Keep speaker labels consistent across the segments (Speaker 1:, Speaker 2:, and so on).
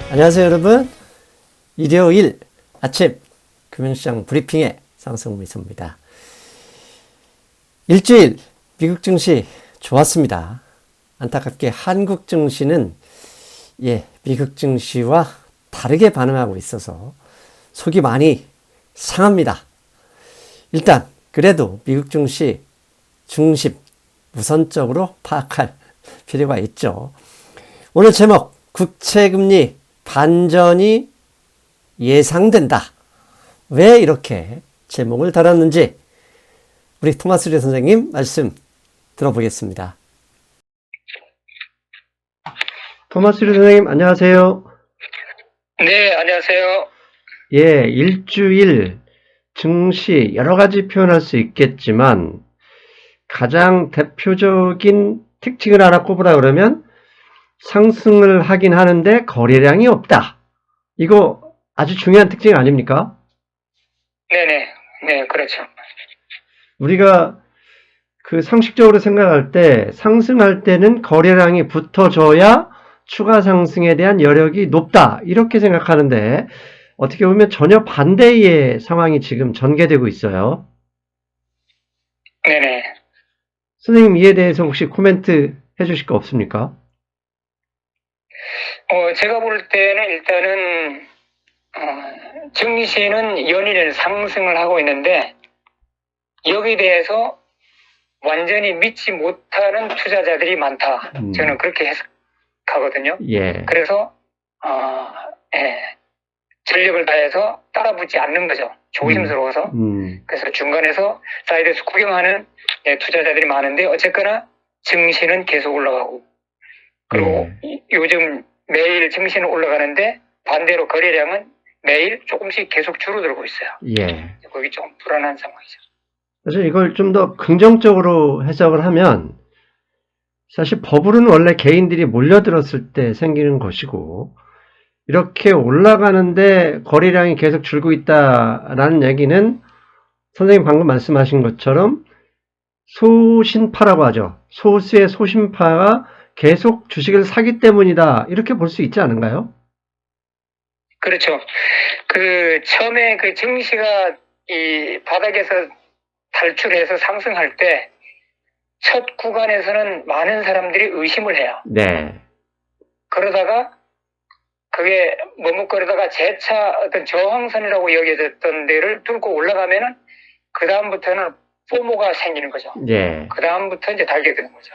Speaker 1: 안녕하세요 여러분. 일요일 아침 금융시장 브리핑의 상승미소입니다. 일주일 미국 증시 좋았습니다. 안타깝게 한국 증시는 미국 증시와 다르게 반응하고 있어서 속이 많이 상합니다. 일단 그래도 미국 증시 중심 우선적으로 파악할 필요가 있죠. 오늘 제목 국채금리 반전이 예상된다. 왜 이렇게 제목을 달았는지 우리 토마스 리 선생님 말씀 들어보겠습니다. 토마스 리 선생님 안녕하세요.
Speaker 2: 네, 안녕하세요.
Speaker 1: 일주일 증시 여러 가지 표현할 수 있겠지만 가장 대표적인 특징을 하나 꼽으라 그러면 상승을 하긴 하는데 거래량이 없다. 이거 아주 중요한 특징 아닙니까?
Speaker 2: 네네, 네, 그렇죠.
Speaker 1: 우리가 그 상식적으로 생각할 때 상승할 때는 거래량이 붙어줘야 추가 상승에 대한 여력이 높다. 이렇게 생각하는데 어떻게 보면 전혀 반대의 상황이 지금 전개되고 있어요.
Speaker 2: 네네.
Speaker 1: 선생님 이에 대해서 혹시 코멘트 해주실 거 없습니까?
Speaker 2: 제가 볼 때는 일단은, 증시는 연일 상승을 하고 있는데, 여기에 대해서 완전히 믿지 못하는 투자자들이 많다. 저는 그렇게 해석하거든요. 그래서, 전력을 다해서 따라붙지 않는 거죠. 조심스러워서. 그래서 중간에서 사이드에서 구경하는 투자자들이 많은데, 어쨌거나 증시는 계속 올라가고, 그리고 요즘 매일 증시는 올라가는데 반대로 거래량은 매일 조금씩 계속 줄어들고 있어요. 거기 좀 불안한 상황이죠.
Speaker 1: 사실 이걸 좀 더 긍정적으로 해석을 하면 사실 버블은 원래 개인들이 몰려들었을 때 생기는 것이고 이렇게 올라가는데 거래량이 계속 줄고 있다라는 얘기는 선생님 방금 말씀하신 것처럼 소신파라고 하죠. 소수의 소신파가 계속 주식을 사기 때문이다. 이렇게 볼 수 있지 않은가요?
Speaker 2: 그렇죠. 처음에 증시가 이 바닥에서 탈출해서 상승할 때 첫 구간에서는 많은 사람들이 의심을 해요. 그러다가 그게 머뭇거리다가 재차 어떤 저항선이라고 여겨졌던 데를 뚫고 올라가면은 그 다음부터는 포모가 생기는 거죠. 그 다음부터 이제 달게 되는 거죠.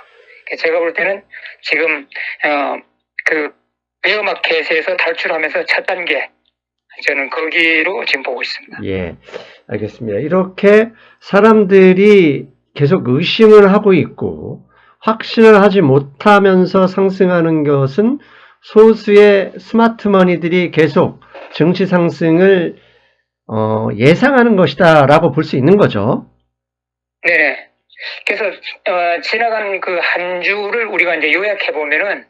Speaker 2: 제가 볼 때는 지금 베어마켓에서 탈출하면서 첫 단계 저는 거기로 지금 보고 있습니다.
Speaker 1: 알겠습니다. 이렇게 사람들이 계속 의심을 하고 있고 확신을 하지 못하면서 상승하는 것은 소수의 스마트머니들이 계속 증시 상승을 예상하는 것이다 라고 볼 수 있는 거죠.
Speaker 2: 네. 그래서 지나간 그 한 주를 우리가 이제 요약해 보면은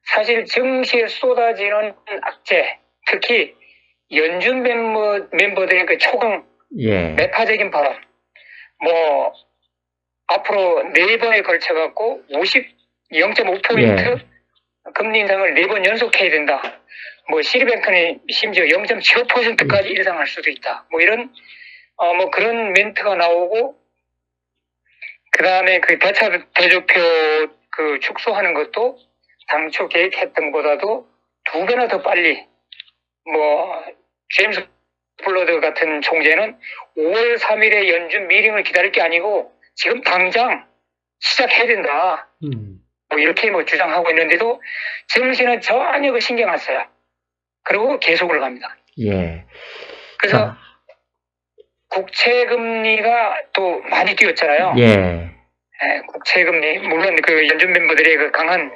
Speaker 2: 사실 증시에 쏟아지는 악재, 특히 연준 멤버들의 그 초강 매파적인 발언, 뭐 앞으로 4번에 걸쳐 갖고 0.5포인트 금리 인상을 4번 연속해야 된다. 뭐 시리뱅크는 심지어 0.75%까지 인상할 수도 있다. 뭐 이런 뭐 그런 멘트가 나오고, 그 다음에 그 대차 대조표 축소하는 것도 당초 계획했던 것보다도 2배나 더 빨리, 뭐 제임스 블러드 같은 총재는 5월 3일에 연준 미팅을 기다릴 게 아니고 지금 당장 시작해야 된다. 뭐 이렇게 주장하고 있는데도 증시는 전혀 그 신경 안 써요. 그리고 계속 올라갑니다. 그래서 국채금리가 또 많이 뛰었잖아요. 국채금리, 물론 그 연준 멤버들의 그 강한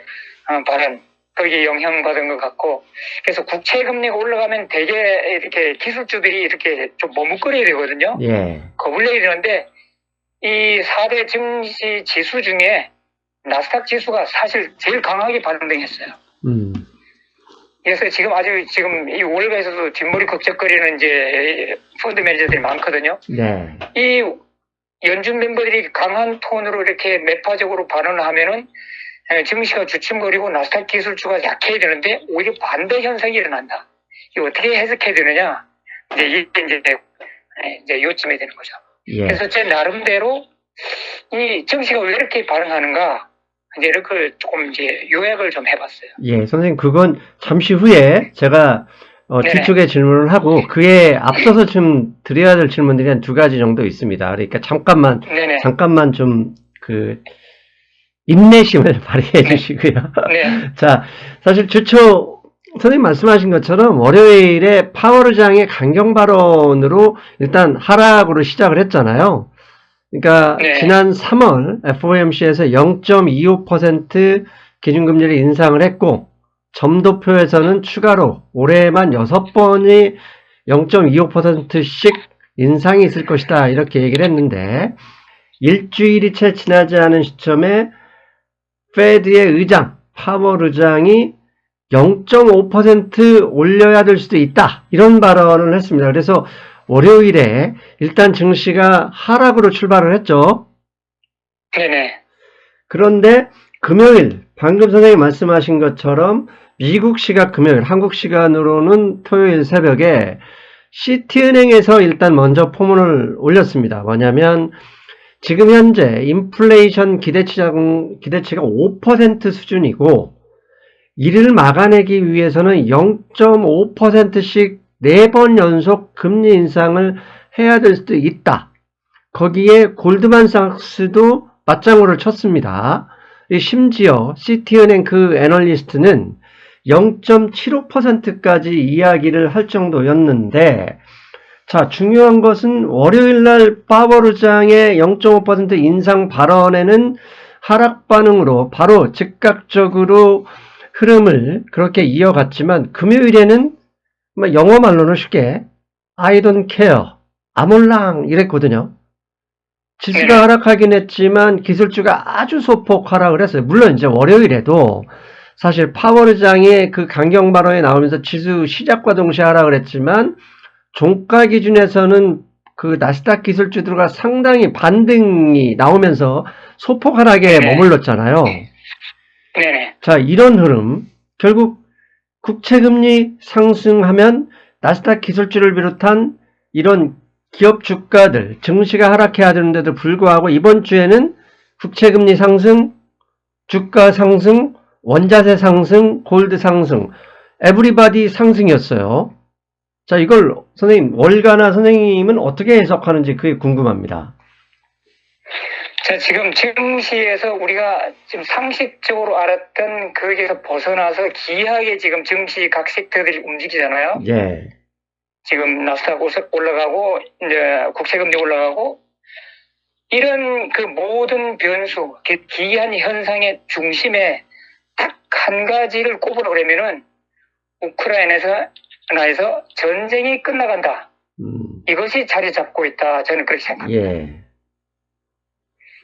Speaker 2: 발언, 거기에 영향받은 것 같고, 그래서 국채금리가 올라가면 되게 이렇게 기술주들이 이렇게 좀 머뭇거려야 되거든요. 겁을 내야 되는데, 이 4대 증시 지수 중에 나스닥 지수가 사실 제일 강하게 반등했어요. 그래서 지금 이 월가에서도 뒷머리 걱적거리는 이제 펀드 매니저들이 많거든요. 이 연준 멤버들이 강한 톤으로 이렇게 매파적으로 발언을 하면은 증시가 주춤거리고 나스닥 기술주가 약해야 되는데 오히려 반대 현상이 일어난다. 이거 어떻게 해석해야 되느냐? 이제 이제 요점이 되는 거죠.
Speaker 1: 예.
Speaker 2: 그래서 제 나름대로 이 증시가 왜 이렇게 반응하는가? 이제 이렇게 조금 이제 요약을 좀 해봤어요.
Speaker 1: 예, 선생님, 그건 잠시 후에 제가 뒤쪽에 질문을 하고 그에 앞서서 좀 드려야 될 질문들이 한 두 가지 정도 있습니다. 그러니까 잠깐만 좀 인내심을 발휘해 주시고요.
Speaker 2: 네.
Speaker 1: 자, 사실 선생님 말씀하신 것처럼 월요일에 파월의장의 강경 발언으로 일단 하락으로 시작을 했잖아요. 그러니까
Speaker 2: 네.
Speaker 1: 지난 3월 FOMC에서 0.25% 기준금리를 인상을 했고 점도표에서는 추가로 올해만 6번이 0.25%씩 인상이 있을 것이다 이렇게 얘기를 했는데 일주일이 채 지나지 않은 시점에 페드의 의장 파월 의장이 0.5% 올려야 될 수도 있다 이런 발언을 했습니다. 그래서 월요일에 일단 증시가 하락으로 출발을 했죠.
Speaker 2: 네네.
Speaker 1: 그런데 금요일 방금 선생님 말씀하신 것처럼 미국 시각 금요일, 한국 시간으로는 토요일 새벽에 시티은행에서 일단 먼저 포문을 올렸습니다. 뭐냐면 지금 현재 인플레이션 기대치가 5% 수준이고 이를 막아내기 위해서는 0.5%씩 4번 연속 금리 인상을 해야 될 수도 있다. 거기에 골드만삭스도 맞장구를 쳤습니다. 심지어 시티은행 그 애널리스트는 0.75%까지 이야기를 할 정도였는데 자, 중요한 것은 월요일날 파월 의장의 0.5% 인상 발언에는 하락 반응으로 바로 즉각적으로 흐름을 그렇게 이어갔지만 금요일에는 영어 말로는 쉽게 I don't care, 아몰랑 이랬거든요. 지수가 하락하긴 했지만 기술주가 아주 소폭 하락을 했어요. 물론 이제 월요일에도 사실 파월 의장의 그 강경 발언이 나오면서 지수 시작과 동시에 하락을 했지만 종가 기준에서는 그 나스닥 기술주들과 상당히 반등이 나오면서 소폭 하락에 머물렀잖아요.
Speaker 2: 네네.
Speaker 1: 자, 이런 흐름 결국 국채금리 상승하면 나스닥 기술주를 비롯한 이런 기업 주가들 증시가 하락해야 되는데도 불구하고 이번 주에는 국채금리 상승, 주가 상승, 원자재 상승, 골드 상승, 에브리바디 상승이었어요. 자, 이걸 선생님 월가나 선생님은 어떻게 해석하는지 그게 궁금합니다.
Speaker 2: 자, 지금 증시에서 우리가 지금 상식적으로 알았던 거기에서 벗어나서 기이하게 지금 증시 각 섹터들이 움직이잖아요.
Speaker 1: 예.
Speaker 2: 지금 나스닥 올라가고 이제 국채금리 올라가고 이런 그 모든 변수, 기이한 현상의 중심에 딱 한 가지를 꼽으려면은 우크라이나에서 전쟁이 끝나간다. 이것이 자리 잡고 있다. 저는 그렇게 생각합니다.
Speaker 1: 예.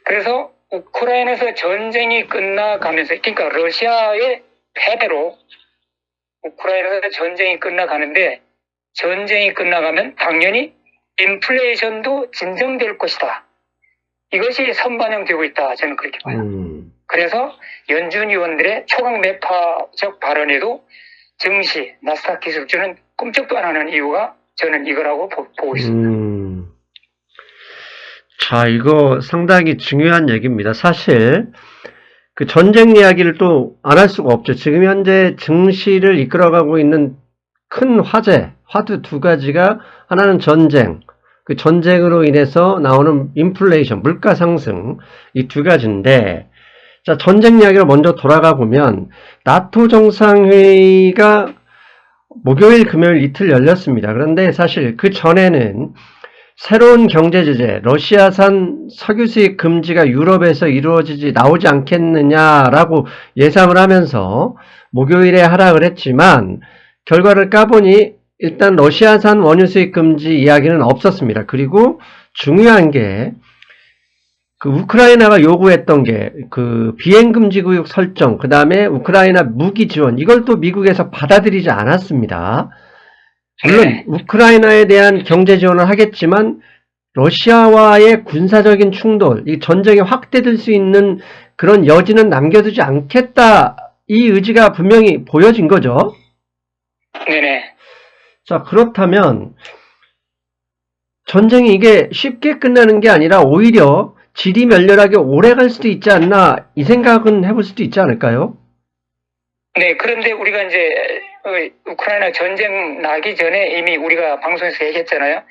Speaker 2: 그래서 우크라이나에서 전쟁이 끝나가면서, 그러니까 러시아의 패배로 우크라이나에서 전쟁이 끝나가는데 전쟁이 끝나가면 당연히 인플레이션도 진정될 것이다. 이것이 선반영되고 있다. 저는 그렇게 봐요. 그래서 연준 의원들의 초강 매파적 발언에도 증시, 나스닥 기술주는 꿈쩍도 안 하는 이유가 저는 이거라고 보고 있습니다.
Speaker 1: 자, 이거 상당히 중요한 얘기입니다. 사실 그 전쟁 이야기를 또 안 할 수가 없죠. 지금 현재 증시를 이끌어가고 있는 큰 화두 두 가지가 하나는 전쟁, 그 전쟁으로 인해서 나오는 인플레이션, 물가 상승 이 두 가지인데 자, 전쟁 이야기로 먼저 돌아가 보면 나토 정상회의가 목요일, 금요일 이틀 열렸습니다. 그런데 사실 그 전에는 새로운 경제 제재, 러시아산 석유 수입 금지가 유럽에서 나오지 않겠느냐라고 예상을 하면서 목요일에 하락을 했지만 결과를 까보니 일단 러시아산 원유 수입 금지 이야기는 없었습니다. 그리고 중요한 게 그 우크라이나가 요구했던 게 그 비행금지 구역 설정, 그 다음에 우크라이나 무기 지원, 이걸 또 미국에서 받아들이지 않았습니다. 물론 우크라이나에 대한 경제 지원을 하겠지만 러시아와의 군사적인 충돌, 이 전쟁이 확대될 수 있는 그런 여지는 남겨두지 않겠다. 이 의지가 분명히 보여진 거죠.
Speaker 2: 네네.
Speaker 1: 자, 그렇다면 전쟁이 이게 쉽게 끝나는 게 아니라 오히려 질이 멸렬하게 오래 갈 수도 있지 않나, 이 생각은 해볼 수도 있지 않을까요?
Speaker 2: 네, 그런데 우리가 이제 우크라이나 전쟁 나기 전에 이미 우리가 방송에서 얘기했잖아요.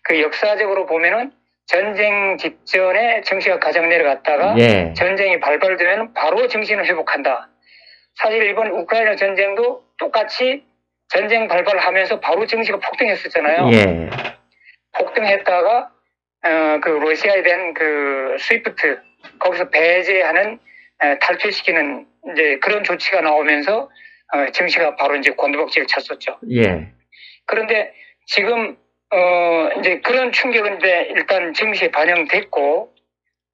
Speaker 2: 그 역사적으로 보면은 전쟁 직전에 정시가 가장 내려갔다가
Speaker 1: 예.
Speaker 2: 전쟁이 발발되면 바로 정신을 회복한다. 사실 이번 우크라이나 전쟁도 똑같이 전쟁 발발하면서 바로 정시가 폭등했었잖아요.
Speaker 1: 예.
Speaker 2: 폭등했다가 그 러시아에 대한 그 스위프트 거기서 배제하는 탈퇴시키는 이제 그런 조치가 나오면서 정시가 바로 이제 곤두박질을 쳤었죠.
Speaker 1: 예.
Speaker 2: 그런데 지금 이제 그런 충격은 이제 일단 증시에 반영됐고,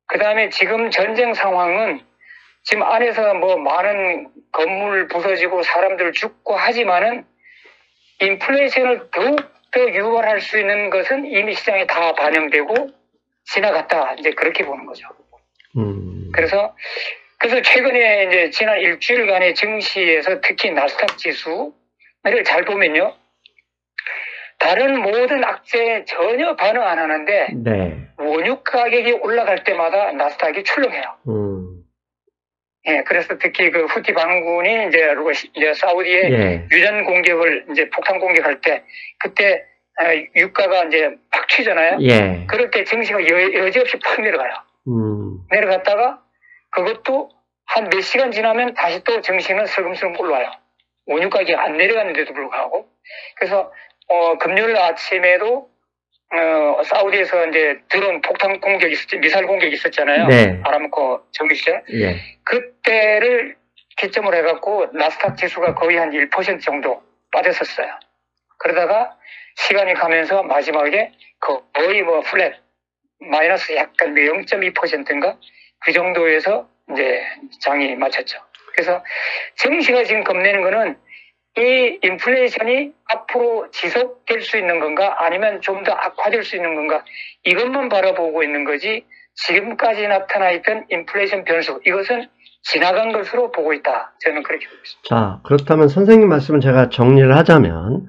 Speaker 2: 그 다음에 지금 전쟁 상황은 지금 안에서 뭐 많은 건물 부서지고 사람들 죽고 하지만은 인플레이션을 더욱더 유발할 수 있는 것은 이미 시장에 다 반영되고 지나갔다. 이제 그렇게 보는 거죠. 그래서 최근에 이제 지난 일주일간의 증시에서 특히 나스닥 지수를 잘 보면요. 다른 모든 악재에 전혀 반응 안 하는데
Speaker 1: 네.
Speaker 2: 원유 가격이 올라갈 때마다 나스닥이 출렁해요. 예, 그래서 특히 그 후티 반군이 이제 사우디에
Speaker 1: 예.
Speaker 2: 유전 공격을 이제 폭탄 공격할 때 그때 유가가 이제 팍 튀잖아요.
Speaker 1: 예.
Speaker 2: 그럴 때 증시가 여지없이 팍 내려가요. 내려갔다가 그것도 한 몇 시간 지나면 다시 또 증시는 슬금슬금 올라와요. 원유 가격이 안 내려가는데도 불구하고. 그래서 금요일 아침에도 사우디에서 이제 드론 폭탄 공격이 미사일 공격이 있었잖아요.
Speaker 1: 네.
Speaker 2: 아람코 정유 시절.
Speaker 1: 예.
Speaker 2: 그때를 기점으로 해갖고 나스닥 지수가 거의 한 1% 정도 빠졌었어요. 그러다가 시간이 가면서 마지막에 거의 뭐 플랫 마이너스 약간 0.2%인가 그 정도에서 이제 장이 맞췄죠. 그래서 증시가 지금 겁내는 거는 이 인플레이션이 앞으로 지속될 수 있는 건가 아니면 좀 더 악화될 수 있는 건가 이것만 바라보고 있는 거지 지금까지 나타나 있던 인플레이션 변수 이것은 지나간 것으로 보고 있다. 저는 그렇게 보고 있습니다.
Speaker 1: 자, 그렇다면 선생님 말씀은 제가 정리를 하자면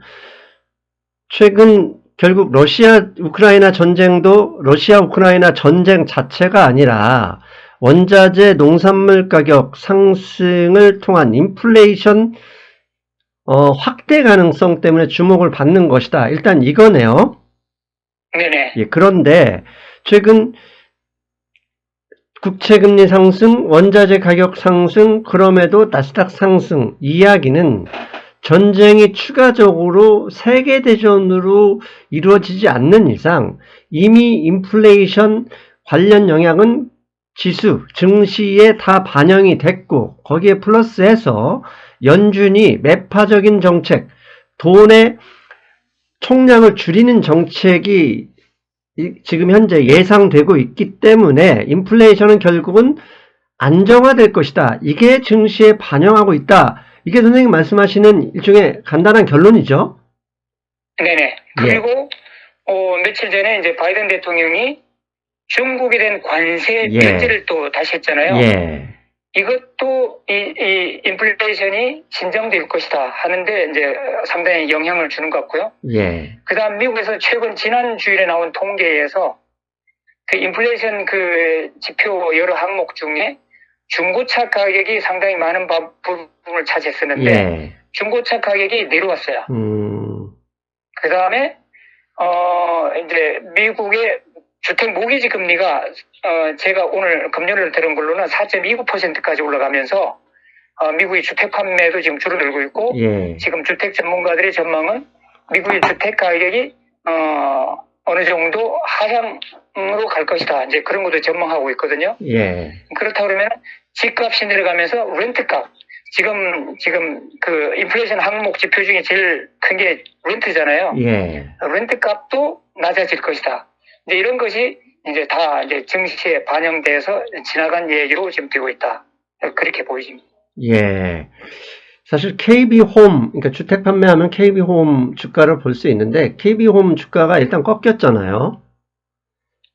Speaker 1: 최근 결국 우크라이나 전쟁도 러시아 우크라이나 전쟁 자체가 아니라 원자재 농산물 가격 상승을 통한 인플레이션 확대 가능성 때문에 주목을 받는 것이다. 일단 이거네요.
Speaker 2: 네네.
Speaker 1: 예, 그런데 최근 국채금리 상승, 원자재 가격 상승, 그럼에도 나스닥 상승 이야기는 전쟁이 추가적으로 세계대전으로 이루어지지 않는 이상 이미 인플레이션 관련 영향은 지수, 증시에 다 반영이 됐고 거기에 플러스해서 연준이 매파적인 정책, 돈의 총량을 줄이는 정책이 지금 현재 예상되고 있기 때문에 인플레이션은 결국은 안정화될 것이다. 이게 증시에 반영하고 있다. 이게 선생님 말씀하시는 일종의 간단한 결론이죠?
Speaker 2: 네네. 그리고 며칠 전에 이제 바이든 대통령이 중국에 대한 관세 면제를 또 다시 했잖아요.
Speaker 1: 예.
Speaker 2: 이것도 이 인플레이션이 진정될 것이다 하는데 이제 상당히 영향을 주는 것 같고요.
Speaker 1: 예.
Speaker 2: 그다음 미국에서 최근 지난 주일에 나온 통계에서 그 인플레이션 그 지표 여러 항목 중에 중고차 가격이 상당히 많은 부분을 차지했었는데
Speaker 1: 예.
Speaker 2: 중고차 가격이 내려왔어요. 그다음에 이제 미국의 주택 모기지 금리가 제가 오늘 금요일 들은 걸로는 4.29%까지 올라가면서 미국의 주택 판매도 지금 줄어들고 있고
Speaker 1: 예.
Speaker 2: 지금 주택 전문가들의 전망은 미국의 주택 가격이 어느 정도 하향으로 갈 것이다. 이제 그런 것도 전망하고 있거든요.
Speaker 1: 예.
Speaker 2: 그렇다 그러면 집값이 내려가면서 렌트값 지금 그 인플레이션 항목 지표 중에 제일 큰 게 렌트잖아요. 예. 렌트값도 낮아질 것이다. 이제 이런 것이 이제 다 이제 증시에 반영돼서 지나간 얘기로 지금 되고 있다. 그렇게 보이십니다.
Speaker 1: 예. 사실 KB홈, 그러니까 주택 판매하면 KB홈 주가를 볼 수 있는데 KB홈 주가가 일단 꺾였잖아요.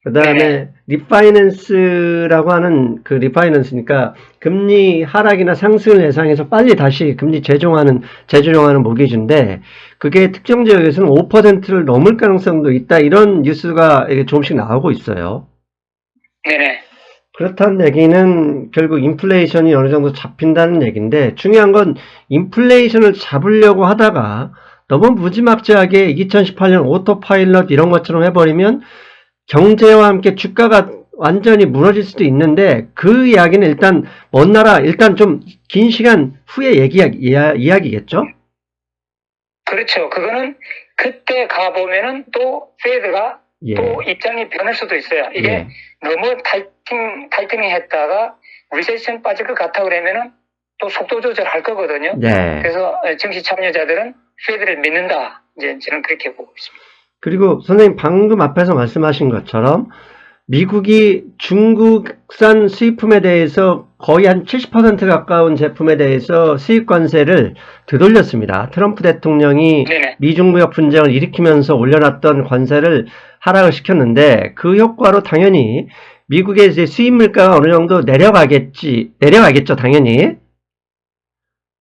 Speaker 1: 그다음에 리파이낸스라고 하는 그 리파이낸스니까 금리 하락이나 상승을 예상해서 빨리 다시 금리 재조정하는 모기지인데 그게 특정 지역에서는 5%를 넘을 가능성도 있다. 이런 뉴스가 이게 조금씩 나오고 있어요.
Speaker 2: 네네.
Speaker 1: 그렇다는 얘기는 결국 인플레이션이 어느 정도 잡힌다는 얘기인데 중요한 건 인플레이션을 잡으려고 하다가 너무 무지막지하게 2018년 오토파일럿 이런 것처럼 해버리면 경제와 함께 주가가 완전히 무너질 수도 있는데 그 이야기는 일단 먼 나라 일단 좀 긴 시간 후에 이야기겠죠?
Speaker 2: 그렇죠. 그거는 그때 가보면은 또 페드가
Speaker 1: 예.
Speaker 2: 또 입장이 변할 수도 있어요. 이게
Speaker 1: 예.
Speaker 2: 너무 타이트닝 했다가 리세션 빠질 것 같아 그러면은 또 속도 조절할 거거든요.
Speaker 1: 네.
Speaker 2: 그래서 정치 참여자들은 페드를 믿는다. 이제 저는 그렇게 보고 있습니다.
Speaker 1: 그리고 선생님 방금 앞에서 말씀하신 것처럼 미국이 중국산 수입품에 대해서 거의 한 70% 가까운 제품에 대해서 수입 관세를 되돌렸습니다. 트럼프 대통령이
Speaker 2: 네네.
Speaker 1: 미중 무역 분쟁을 일으키면서 올려놨던 관세를 하락을 시켰는데 그 효과로 당연히 미국의 이제 수입 물가가 어느 정도 내려가겠죠, 당연히.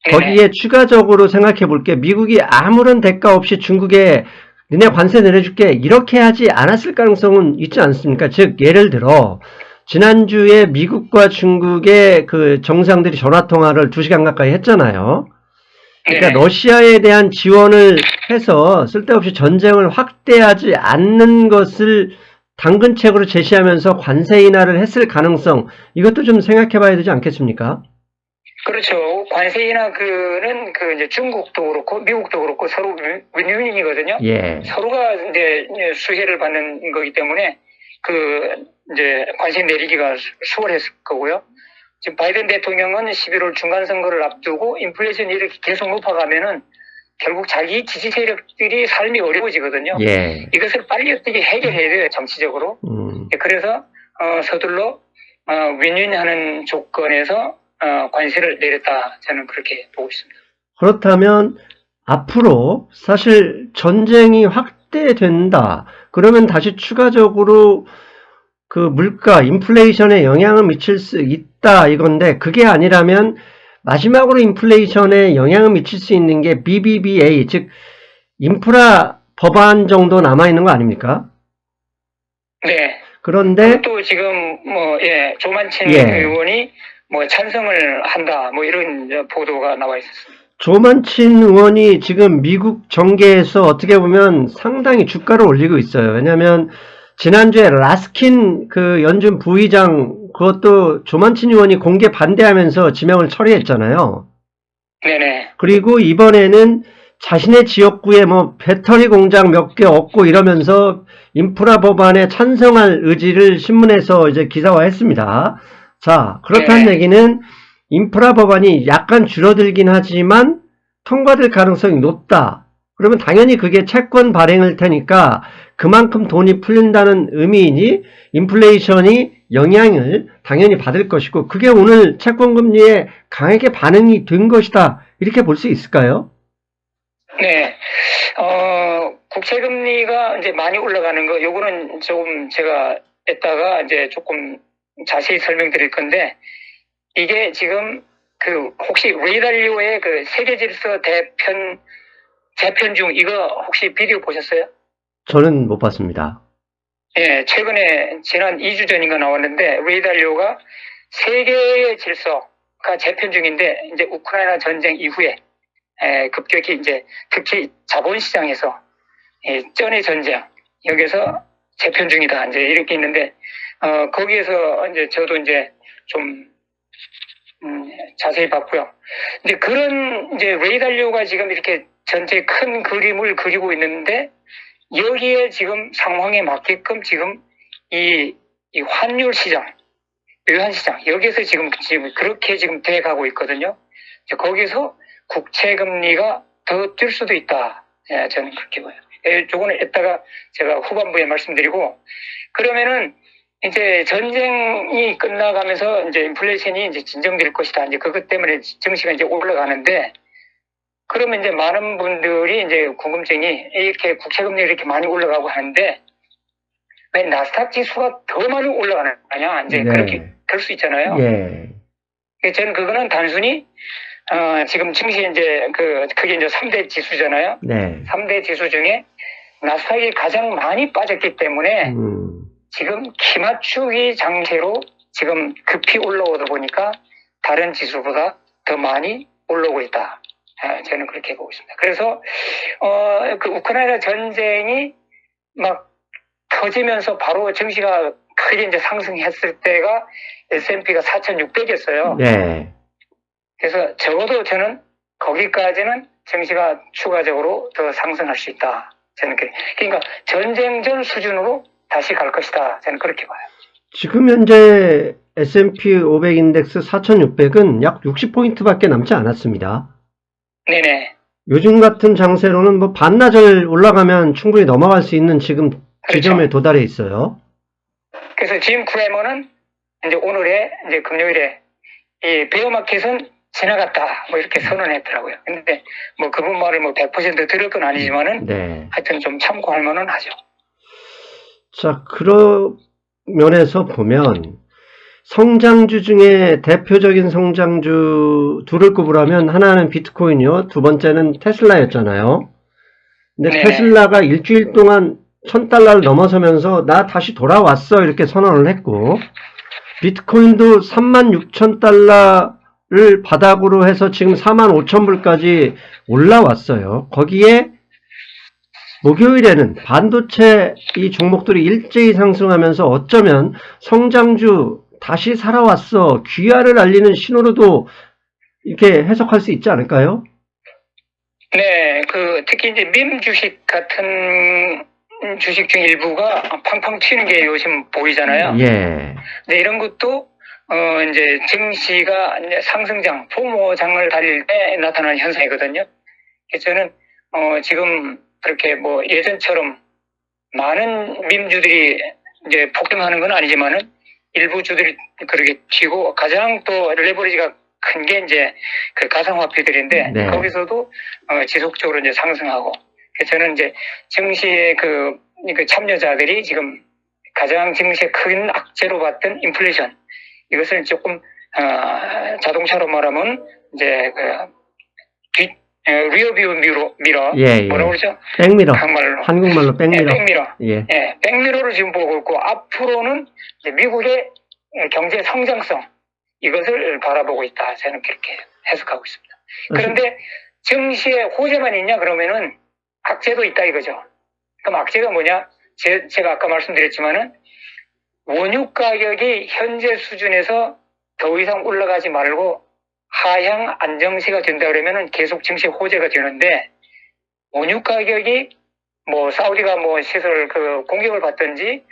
Speaker 1: 거기에 추가적으로 생각해 볼게. 미국이 아무런 대가 없이 중국에 니네 관세 내려줄게 이렇게 하지 않았을 가능성은 있지 않습니까? 즉 예를 들어 지난주에 미국과 중국의 그 정상들이 전화통화를 2시간 가까이 했잖아요. 그러니까 러시아에 대한 지원을 해서 쓸데없이 전쟁을 확대하지 않는 것을 당근책으로 제시하면서 관세 인하를 했을 가능성 이것도 좀 생각해 봐야 되지 않겠습니까?
Speaker 2: 그렇죠. 관세 인하는 그 이제 중국도 그렇고 미국도 그렇고 서로 윈윈이거든요.
Speaker 1: 예.
Speaker 2: 서로가 이제 수혜를 받는 거기 때문에 그 이제 관세 내리기가 수월했을 거고요. 지금 바이든 대통령은 11월 중간 선거를 앞두고 인플레이션이 이렇게 계속 높아가면은 결국 자기 지지 세력들이 삶이 어려워지거든요.
Speaker 1: 예.
Speaker 2: 이것을 빨리 어떻게 해결해야 돼요, 정치적으로. 그래서 서둘러 윈윈하는 조건에서 관세를 내렸다. 저는 그렇게 보고 있습니다.
Speaker 1: 그렇다면 앞으로 사실 전쟁이 확대된다. 그러면 다시 추가적으로 그 물가, 인플레이션에 영향을 미칠 수 있다 이건데 그게 아니라면 마지막으로 인플레이션에 영향을 미칠 수 있는 게 BBBA, 즉 인프라 법안 정도 남아있는 거 아닙니까?
Speaker 2: 네.
Speaker 1: 그런데
Speaker 2: 또 지금 조만친
Speaker 1: 예.
Speaker 2: 의원이 찬성을 한다 이런 보도가 나와 있었습니다.
Speaker 1: 조만친 의원이 지금 미국 정계에서 어떻게 보면 상당히 주가를 올리고 있어요. 왜냐하면 지난주에 라스킨 그 연준 부의장 그것도 조만친 의원이 공개 반대하면서 지명을 처리했잖아요.
Speaker 2: 네네.
Speaker 1: 그리고 이번에는 자신의 지역구에 배터리 공장 몇 개 얻고 이러면서 인프라 법안에 찬성할 의지를 신문에서 이제 기사화했습니다. 자, 그렇다는 얘기는 인프라 법안이 약간 줄어들긴 하지만 통과될 가능성이 높다. 그러면 당연히 그게 채권 발행일 테니까 그만큼 돈이 풀린다는 의미이니 인플레이션이 영향을 당연히 받을 것이고 그게 오늘 채권금리에 강하게 반응이 된 것이다. 이렇게 볼 수 있을까요?
Speaker 2: 네. 국채금리가 이제 많이 올라가는 거, 요거는 조금 제가 이따가 이제 조금 자세히 설명드릴 건데, 이게 지금 혹시 레이달리오의 그 세계질서 재편 중 이거 혹시 비디오 보셨어요?
Speaker 1: 저는 못 봤습니다.
Speaker 2: 예, 최근에 지난 2주 전인가 나왔는데, 레이달리오가 세계의 질서가 재편 중인데, 이제 우크라이나 전쟁 이후에 급격히 이제 특히 자본시장에서 쩐의 전쟁 여기서 재편 중이다 이제 이렇게 있는데 거기에서 이제 저도 이제 좀 자세히 봤고요. 근데 그런 이제 레이달리오가 지금 이렇게 전체 큰 그림을 그리고 있는데 여기에 지금 상황에 맞게끔 지금 이 환율 시장, 외환 시장 여기에서 지금 그렇게 지금 돼가고 있거든요. 거기서 국채 금리가 더 뛸 수도 있다. 저는 그렇게 봐요. 요거는 이따가 제가 후반부에 말씀드리고 그러면은 이제 전쟁이 끝나가면서 이제 인플레이션이 이제 진정될 것이다. 이제 그것 때문에 증시가 이제 올라가는데 그러면 이제 많은 분들이 이제 궁금증이 이렇게 국채 금리 이렇게 많이 올라가고 하는데 왜 나스닥 지수가 더 많이 올라가는 거 아니야? 이제
Speaker 1: 네.
Speaker 2: 그렇게 될 수 있잖아요.
Speaker 1: 예.
Speaker 2: 저는 그거는 단순히 지금 증시 이제 그게 이제 3대 지수잖아요.
Speaker 1: 네.
Speaker 2: 3대 지수 중에 나스닥이 가장 많이 빠졌기 때문에 지금 기맞추기 장세로 지금 급히 올라오다 보니까 다른 지수보다 더 많이 올라오고 있다. 저는 그렇게 보고 있습니다. 그래서 그 우크라이나 전쟁이 막 터지면서 바로 증시가 크게 이제 상승했을 때가 S&P가 4,600이었어요.
Speaker 1: 네.
Speaker 2: 그래서 적어도 저는 거기까지는 증시가 추가적으로 더 상승할 수 있다. 저는 그러니까 전쟁 전 수준으로 다시 갈 것이다. 저는 그렇게 봐요.
Speaker 1: 지금 현재 S&P 500 인덱스 4,600은 약 60포인트밖에 남지 않았습니다.
Speaker 2: 네네.
Speaker 1: 요즘 같은 장세로는 뭐 반나절 올라가면 충분히 넘어갈 수 있는 지금 지점에 도달해 있어요.
Speaker 2: 그래서 짐 크레머는 이제 오늘에 이제 금요일에 이 베어마켓은 지나갔다 뭐 이렇게 선언했더라고요. 근데 뭐 그분 말을 뭐 100% 들을 건 아니지만은
Speaker 1: 네.
Speaker 2: 하여튼 좀 참고할 만은 하죠.
Speaker 1: 자, 그런 면에서 보면 성장주 중에 대표적인 성장주 둘을 꼽으라면 하나는 비트코인이요, 두 번째는 테슬라였잖아요. 근데
Speaker 2: 네네.
Speaker 1: 테슬라가 일주일 동안 $1,000를 넘어서면서 나 다시 돌아왔어 이렇게 선언을 했고, 비트코인도 36,000달러를 바닥으로 해서 지금 45,000불까지 올라왔어요. 거기에 목요일에는 반도체 이 종목들이 일제히 상승하면서 어쩌면 성장주 다시 살아왔어, 귀화를 알리는 신호로도 이렇게 해석할 수 있지 않을까요?
Speaker 2: 네, 특히 이제 밈 주식 같은 주식 중 일부가 팡팡 튀는 게 요즘 보이잖아요.
Speaker 1: 예.
Speaker 2: 네, 이런 것도 이제 증시가 이제 상승장, 포모장을 달릴 때 나타나는 현상이거든요. 그래서 저는 지금 그렇게 뭐 예전처럼 많은 밈주들이 이제 폭등하는 건 아니지만은 일부 주들이 그렇게 튀고, 가장 또 레버리지가 큰 게 이제 그 가상화폐들인데,
Speaker 1: 네.
Speaker 2: 거기서도 지속적으로 이제 상승하고, 그래서 저는 이제 증시의 그 참여자들이 지금 가장 증시의 큰 악재로 봤던 인플레이션, 이것을 조금 자동차로 말하면 이제 리어뷰 미러,
Speaker 1: 예, 예.
Speaker 2: 뭐라고 그러죠?
Speaker 1: 백미러.
Speaker 2: 한국말로.
Speaker 1: 한국말로 백미러.
Speaker 2: 백미러.
Speaker 1: 예.
Speaker 2: 예, 백미러를 지금 보고 있고, 앞으로는 이제 미국의 경제 성장성, 이것을 바라보고 있다. 저는 그렇게 해석하고 있습니다. 그런데 증시에 호재만 있냐 그러면은 악재도 있다 이거죠. 그럼 악재가 뭐냐? 제가 아까 말씀드렸지만은 원유 가격이 현재 수준에서 더 이상 올라가지 말고 하향 안정세가 된다 그러면은 계속 증시 호재가 되는데, 원유 가격이 뭐 사우디가 뭐 시설 공격을 받든지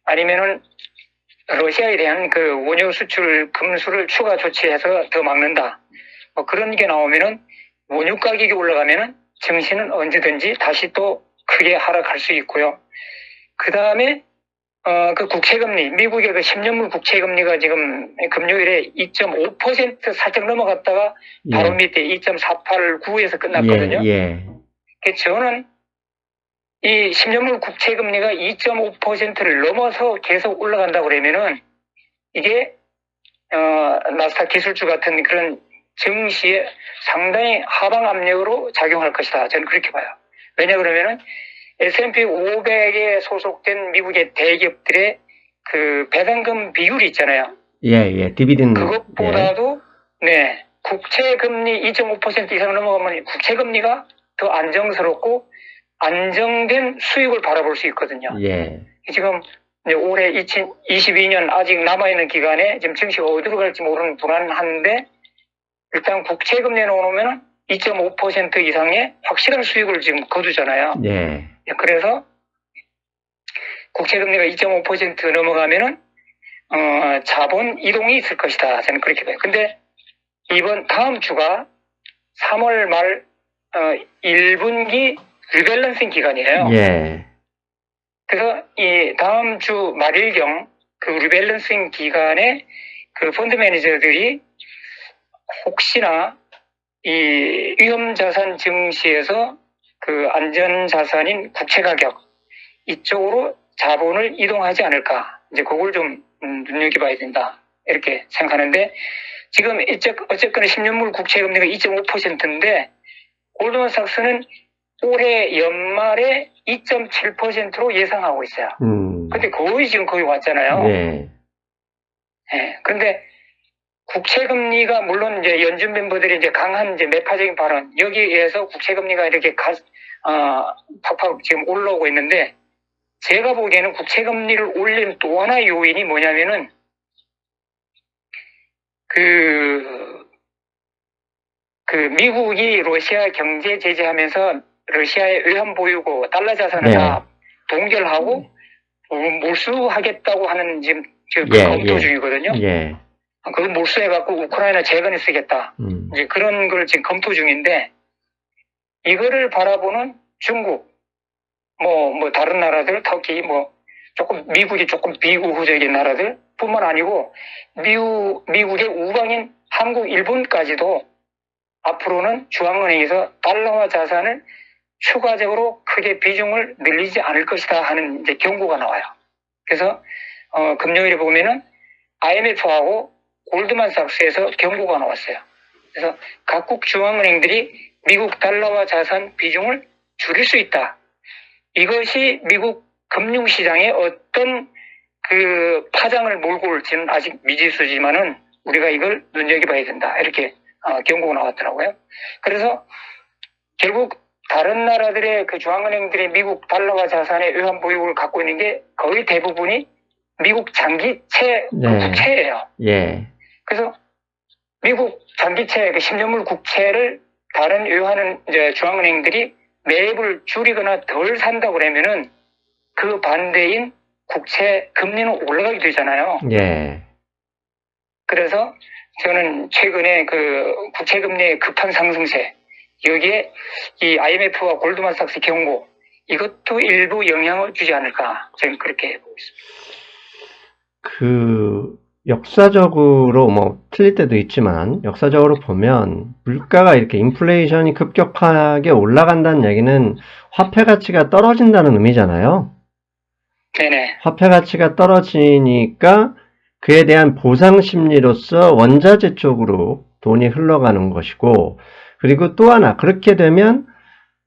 Speaker 2: 아니면은 러시아에 대한 원유 수출 금수를 추가 조치해서 더 막는다, 뭐 그런 게 나오면은 원유 가격이 올라가면은 증시는 언제든지 다시 또 크게 하락할 수 있고요. 그 다음에 그 국채금리, 미국의 그 10년물 국채금리가 지금 금요일에 2.5% 살짝 넘어갔다가 바로 밑에 2.489에서 끝났거든요.
Speaker 1: 예.
Speaker 2: 그래서 저는 이 10년물 국채금리가 2.5%를 넘어서 계속 올라간다고 그러면은 이게 나스닥 기술주 같은 그런 증시에 상당히 하방 압력으로 작용할 것이다. 저는 그렇게 봐요. 왜냐 그러면은 S&P 500에 소속된 미국의 대기업들의 그 배당금 비율이 있잖아요.
Speaker 1: 예. 디비den드.
Speaker 2: 그것보다도 네, 국채금리 2.5% 이상 넘어가면 국채금리가 더 안정스럽고 안정된 수익을 바라볼 수 있거든요.
Speaker 1: 예.
Speaker 2: 지금 이제 올해 2022년 아직 남아있는 기간에 지금 증시가 어디로 갈지 모르는 불안한데, 일단 국채금리에 놓으면 2.5% 이상의 확실한 수익을 지금 거두잖아요.
Speaker 1: 네.
Speaker 2: 그래서 국채금리가 2.5% 넘어가면은 자본 이동이 있을 것이다. 저는 그렇게 봐요. 근데 다음 주가 3월 말 1분기 리밸런싱 기간이에요.
Speaker 1: 예.
Speaker 2: 그래서 이 다음 주 말일경 그 리밸런싱 기간에 그 펀드 매니저들이 혹시나 이 위험자산 증시에서 그 안전자산인 국채 가격 이쪽으로 자본을 이동하지 않을까. 이제 그걸 좀 눈여겨봐야 된다. 이렇게 생각하는데 지금 어쨌거나 10년물 국채금리가 2.5%인데 골드만삭스는 올해 연말에 2.7%로 예상하고 있어요. 근데 거의 지금 거의 왔잖아요.
Speaker 1: 예.
Speaker 2: 예. 그런데 국채금리가 물론 이제 연준 멤버들이 이제 강한 이제 매파적인 발언 여기에서 국채금리가 이렇게 팍팍 지금 올라오고 있는데 제가 보기에는 국채금리를 올린 또 하나의 요인이 뭐냐면은 그 미국이 러시아 경제 제재하면서 러시아의 외환 보유고 달러 자산을
Speaker 1: 네.
Speaker 2: 다 동결하고 몰수하겠다고 하는 지금
Speaker 1: 예,
Speaker 2: 검토
Speaker 1: 예.
Speaker 2: 중이거든요.
Speaker 1: 예.
Speaker 2: 그걸 몰수해갖고 우크라이나 재건에 쓰겠다. 이제 그런 걸 지금 검토 중인데 이거를 바라보는 중국, 뭐 다른 나라들, 터키, 뭐 조금 미국이 조금 비우호적인 나라들 뿐만 아니고 미국의 우방인 한국, 일본까지도 앞으로는 중앙은행에서 달러화 자산을 추가적으로 크게 비중을 늘리지 않을 것이다 하는 이제 경고가 나와요. 그래서 금요일에 보면은 IMF하고 골드만삭스에서 경고가 나왔어요. 그래서 각국 중앙은행들이 미국 달러화 자산 비중을 줄일 수 있다. 이것이 미국 금융시장에 어떤 그 파장을 몰고 올지는 아직 미지수지만은 우리가 이걸 눈여겨봐야 된다. 이렇게 경고가 나왔더라고요. 그래서 결국 다른 나라들의 그 중앙은행들의 미국 달러화 자산의 외환 보유고를 갖고 있는 게 거의 대부분이 미국 장기채 국채예요.
Speaker 1: 예.
Speaker 2: 그래서 미국 장기채, 그 10년물 국채를 다른 외환은 이제 중앙은행들이 매입을 줄이거나 덜 산다고 그러면은 그 반대인 국채 금리는 올라가게 되잖아요.
Speaker 1: 예.
Speaker 2: 그래서 저는 최근에 그 국채 금리의 급한 상승세 여기에 이 IMF와 골드만삭스 경고 이것도 일부 영향을 주지 않을까 저는 그렇게 보고 있습니다.
Speaker 1: 역사적으로 뭐 틀릴 때도 있지만 역사적으로 보면 물가가 이렇게 인플레이션이 급격하게 올라간다는 얘기는 화폐 가치가 떨어진다는 의미잖아요.
Speaker 2: 네네.
Speaker 1: 화폐 가치가 떨어지니까 그에 대한 보상 심리로서 원자재 쪽으로 돈이 흘러가는 것이고, 그리고 또 하나 그렇게 되면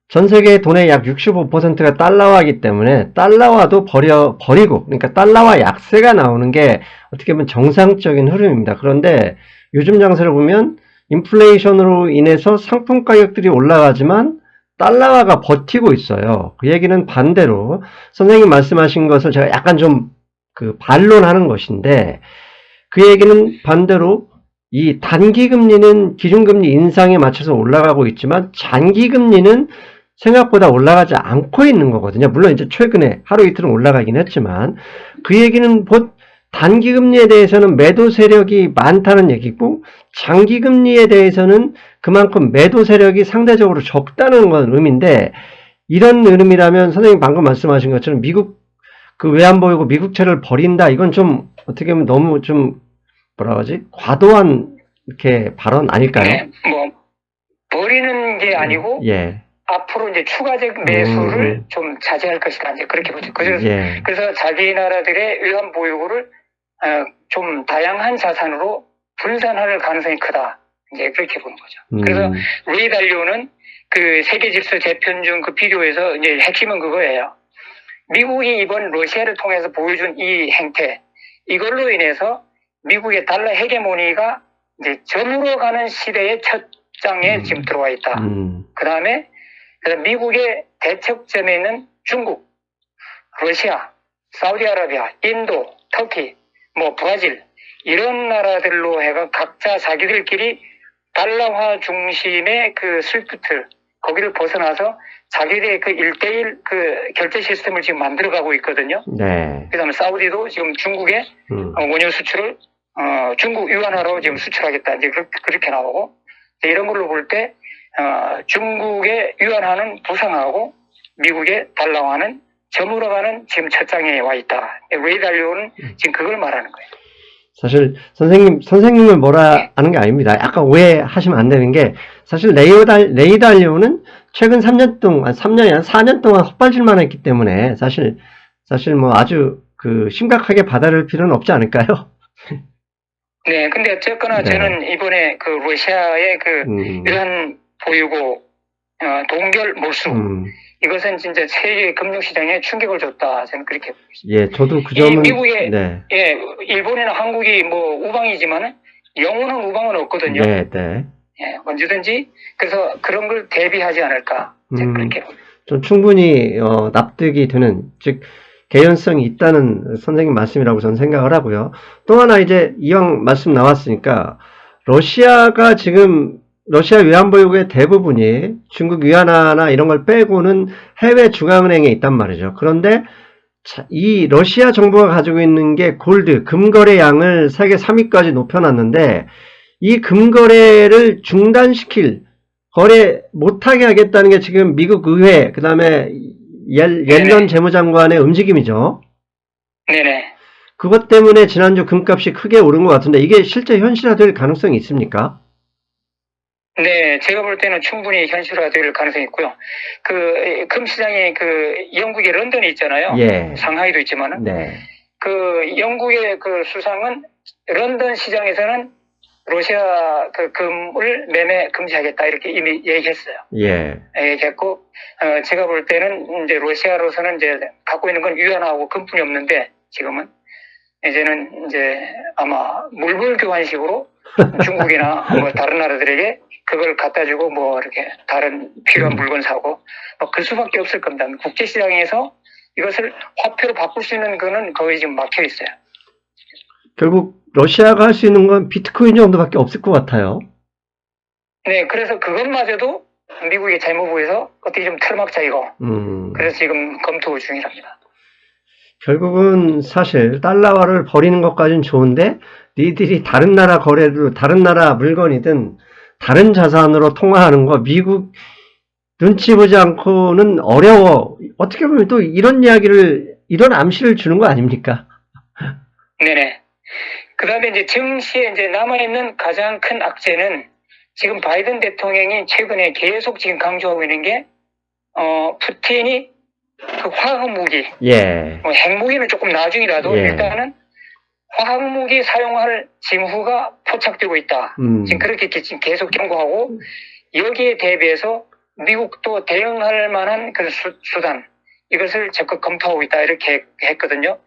Speaker 1: 전 세계의 돈의 약 65%가 달러화이기 때문에 달러화도 버리고, 그러니까 달러화 약세가 나오는 게 어떻게 보면 정상적인 흐름입니다. 그런데 요즘 장세를 보면 인플레이션으로 인해서 상품 가격들이 올라가지만 달러화가 버티고 있어요. 그 얘기는 반대로 선생님 말씀하신 것을 제가 약간 좀 반론하는 것인데, 그 얘기는 반대로 이 단기금리는 기준금리 인상에 맞춰서 올라가고 있지만 장기금리는 생각보다 올라가지 않고 있는 거거든요. 물론 이제 최근에 하루 이틀은 올라가긴 했지만, 그 얘기는 단기금리에 대해서는 매도 세력이 많다는 얘기고, 장기금리에 대해서는 그만큼 매도 세력이 상대적으로 적다는 건 의미인데, 이런 흐름이라면 선생님 방금 말씀하신 것처럼 미국 그 외환보유고 미국채를 버린다, 이건 좀 어떻게 보면 너무 좀 과도한 이렇게 발언 아닐까요?
Speaker 2: 네, 뭐 버리는 게 아니고
Speaker 1: 예.
Speaker 2: 앞으로 이제 추가적 매수를 좀 자제할 것이다. 이제 그렇게 보죠. 그래서 자기 나라들의 외환 보유고를 좀 다양한 자산으로 분산할 가능성이 크다. 이제 그렇게 보는 거죠. 그래서 레이 달리오는 그 세계 질서 재편중 그 비디오에서 이제 핵심은 그거예요. 미국이 이번 러시아를 통해서 보여준 이 행태, 이걸로 인해서 미국의 달러 헤게모니가 이제 저물어 가는 시대의 첫 장에 지금 들어와 있다. 그 다음에 미국의 대척점에 있는 중국, 러시아, 사우디아라비아, 인도, 터키, 뭐 브라질 이런 나라들로 해가 각자 자기들끼리 달러화 중심의 그 스위프트 거기를 벗어나서 자기들의 그 1대1 그 결제 시스템을 지금 만들어가고 있거든요.
Speaker 1: 네.
Speaker 2: 그다음에 사우디도 지금 중국에 원유 수출을 중국 유한화로 지금 수출하겠다. 이제 그렇게 나오고 이런 걸로 볼 때 중국의 유한화는 부상하고 미국의 달러화는 저물어가는 지금 첫 장에 와 있다. 레이 달리오는 지금 그걸 말하는 거예요.
Speaker 1: 사실 선생님을 뭐라 하는 게 아닙니다. 약간 오해하시면 안 되는 게, 사실 레이 달리오는 최근 3년 동안 4년 동안 헛발질만 했기 때문에 사실 사실 뭐 아주 그 심각하게 받아들일 필요는 없지 않을까요?
Speaker 2: 네, 근데 어쨌거나
Speaker 1: 네.
Speaker 2: 저는 이번에 그 러시아의 그 이러한 보유고 동결 몰수 이것은 진짜 세계 금융시장에 충격을 줬다. 저는 그렇게 보고 있습니다.
Speaker 1: 예, 저도 그
Speaker 2: 이
Speaker 1: 점은
Speaker 2: 미국의
Speaker 1: 네.
Speaker 2: 예, 일본이나 한국이 뭐 우방이지만은 영원한 우방은 없거든요.
Speaker 1: 네, 네.
Speaker 2: 예, 언제든지 그래서 그런 걸 대비하지 않을까. 저는 그렇게 봅니다.
Speaker 1: 좀 충분히 납득이 되는, 즉 개연성이 있다는 선생님 말씀이라고 저는 생각을 하고요. 또 하나 이제 이왕 말씀 나왔으니까 러시아가 지금 러시아 외환보유고의 대부분이 중국 위안화나 이런 걸 빼고는 해외 중앙은행에 있단 말이죠. 그런데 이 러시아 정부가 가지고 있는 게 골드, 금거래 양을 세계 3위까지 높여놨는데 이 금거래를 중단시킬, 거래 못하게 하겠다는 게 지금 미국 의회, 그 다음에 옐런 재무장관의 움직임이죠.
Speaker 2: 네네.
Speaker 1: 그것 때문에 지난주 금값이 크게 오른 것 같은데 이게 실제 현실화될 가능성이 있습니까?
Speaker 2: 네, 제가 볼 때는 충분히 현실화될 가능성이 있고요. 그 금시장이 그 영국의 런던이 있잖아요.
Speaker 1: 예.
Speaker 2: 상하이도 있지만은
Speaker 1: 네.
Speaker 2: 그 영국의 그 수상은 런던 시장에서는 러시아 그 금을 매매 금지하겠다 이렇게 이미 얘기했어요.
Speaker 1: 예.
Speaker 2: 얘기했고 제가 볼 때는 이제 러시아로서는 이제 갖고 있는 건 위안화하고 금뿐이 없는데 지금은 이제는 이제 아마 물불 교환식으로 중국이나 뭐 다른 나라들에게 그걸 갖다 주고 뭐 이렇게 다른 필요한 물건 사고 그 수밖에 없을 겁니다. 국제시장에서 이것을 화폐로 바꿀 수 있는 거는 거의 지금 막혀 있어요.
Speaker 1: 결국 러시아가 할 수 있는 건 비트코인 정도밖에 없을 것 같아요.
Speaker 2: 네, 그래서 그것마저도 미국이 잘못 보여서 어떻게 좀 틀막자이고 그래서 지금 검토 중이랍니다.
Speaker 1: 결국은 사실 달러화를 버리는 것까지는 좋은데 니들이 다른 나라 거래로 다른 나라 물건이든 다른 자산으로 통화하는 거 미국 눈치 보지 않고는 어려워. 어떻게 보면 또 이런 이야기를, 이런 암시를 주는 거 아닙니까?
Speaker 2: 네네. 그 다음에 이제 증시에 이제 남아있는 가장 큰 악재는 지금 바이든 대통령이 최근에 계속 지금 강조하고 있는 게, 푸틴이 그 화학무기,
Speaker 1: 예.
Speaker 2: 뭐 핵무기는 조금 나중이라도
Speaker 1: 예.
Speaker 2: 일단은 화학무기 사용할 징후가 포착되고 있다. 지금 그렇게 지금 계속 경고하고 여기에 대비해서 미국도 대응할 만한 그 수단 이것을 적극 검토하고 있다 이렇게 했거든요.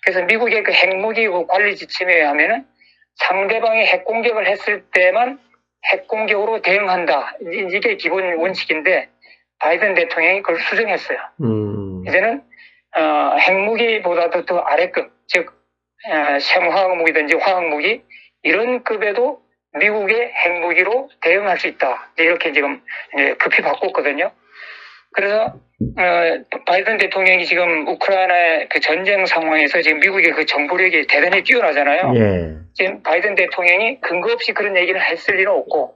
Speaker 2: 그래서 미국의 그 핵무기 관리 지침에 의하면은 상대방이 핵 공격을 했을 때만 핵 공격으로 대응한다. 이게 기본 원칙인데 바이든 대통령이 그걸 수정했어요. 이제는 핵무기보다도 더 아래급, 즉 생화학무기든지 화학무기 이런 급에도 미국의 핵무기로 대응할 수 있다. 이렇게 지금 급히 바꿨거든요. 그래서 바이든 대통령이 지금 우크라이나의 그 전쟁 상황에서 지금 미국의 그 정보력이 대단히 뛰어나잖아요.
Speaker 1: 예.
Speaker 2: 지금 바이든 대통령이 근거 없이 그런 얘기를 했을 리는 없고,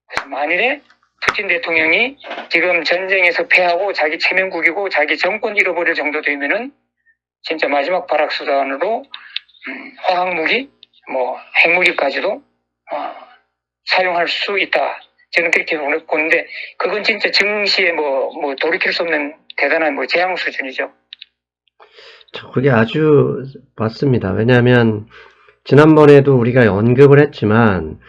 Speaker 2: 그래서 만일에 푸틴 대통령이 지금 전쟁에서 패하고 자기 체면국이고 자기 정권 잃어버릴 정도 되면은 진짜 마지막 발악수단으로 화학무기, 뭐 핵무기까지도 사용할 수 있다. 저는 그렇게 보는데 그건 진짜 증시에 뭐 돌이킬 수 없는 대단한 뭐 재앙 수준이죠.
Speaker 1: 그게 아주 맞습니다. 왜냐하면 지난번에도 우리가 언급을 했지만